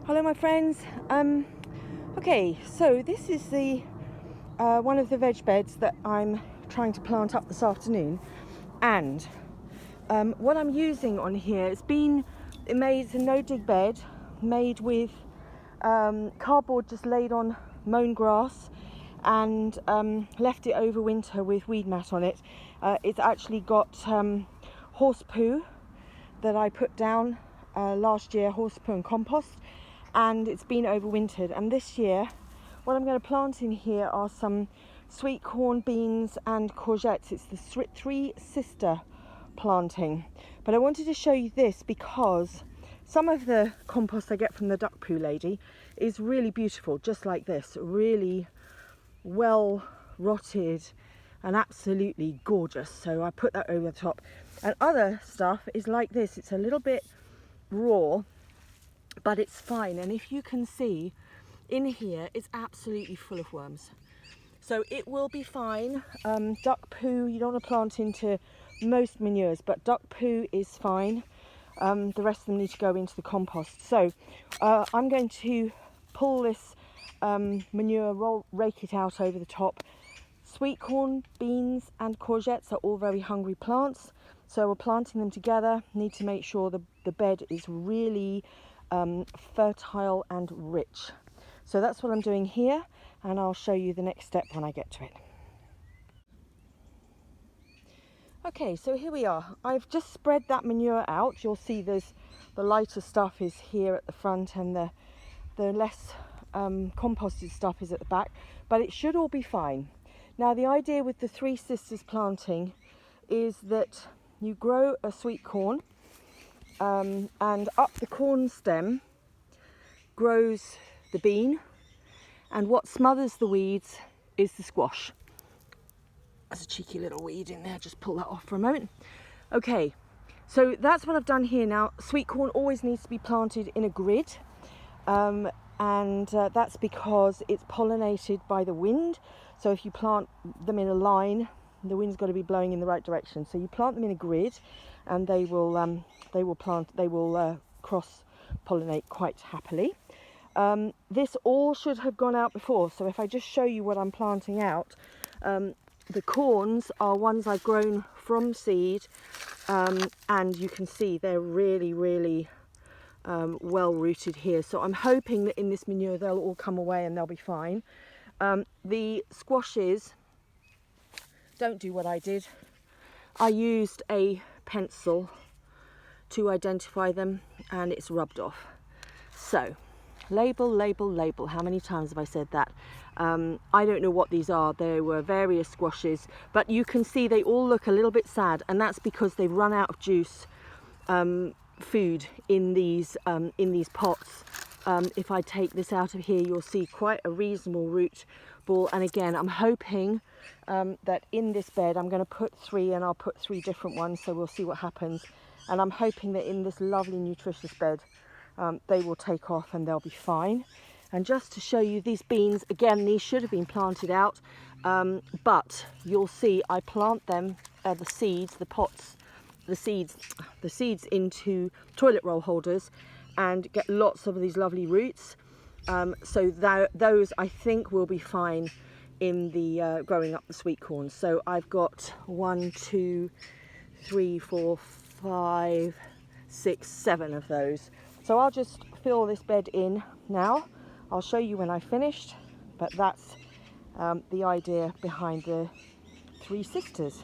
Hello my friends. Okay, so this is the one of the veg beds that I'm trying to plant up this afternoon, and what I'm using on here, it's a no-dig bed made with cardboard just laid on mown grass and left it over winter with weed mat on it. It's actually got horse poo that I put down last year, horse poo and compost, and it's been overwintered. And this year what I'm going to plant in here are some sweet corn, beans and courgettes. It's the three sister planting. But I wanted to show you this because some of the compost I get from the duck poo lady is really beautiful, just like this, really well rotted and absolutely gorgeous. So I put that over the top. And other stuff is like this, it's a little bit raw, but it's fine. And if you can see in here, it's absolutely full of worms, so it will be fine. Duck poo you don't want to plant into most manures, but duck poo is fine. The rest of them need to go into the compost. So I'm going to pull this manure, rake it out over the top. Sweet corn, beans and courgettes are all very hungry plants, so we're planting them together. Need to make sure the bed is really fertile and rich. So that's what I'm doing here, and I'll show you the next step when I get to it. Okay, so here we are. I've just spread that manure out. You'll see the lighter stuff is here at the front, and the less composted stuff is at the back, but it should all be fine. Now the idea with the three sisters planting is that you grow a sweet corn, and up the corn stem grows the bean, and what smothers the weeds is the squash. There's a cheeky little weed in there, just pull that off for a moment. Okay, so that's what I've done here. Now sweet corn always needs to be planted in a grid, and that's because it's pollinated by the wind. So if you plant them in a line, the wind's got to be blowing in the right direction. So you plant them in a grid, and they will cross pollinate quite happily. This all should have gone out before, so if I just show you what I'm planting out, the corns are ones I've grown from seed, and you can see they're really well rooted here. So I'm hoping that in this manure they'll all come away and they'll be fine. The squashes, don't do what I did. I used a pencil to identify them and it's rubbed off. So label, how many times have I said that? I don't know what these are. There were various squashes, but you can see they all look a little bit sad, and that's because they've run out of juice food in these pots. If I take this out of here, you'll see quite a reasonable root ball. And again, I'm hoping that in this bed I'm going to put three, and I'll put three different ones, so we'll see what happens. And I'm hoping that in this lovely nutritious bed they will take off and they'll be fine. And just to show you these beans, again, these should have been planted out, but you'll see I plant them, the seeds, the pots, the seeds into toilet roll holders and get lots of these lovely roots. So those I think will be fine in the growing up the sweet corn. So I've got 1, 2, 3, 4, 5, 6, 7 of those. So I'll just fill this bed in now. I'll show you when I've finished, but that's the idea behind the three sisters.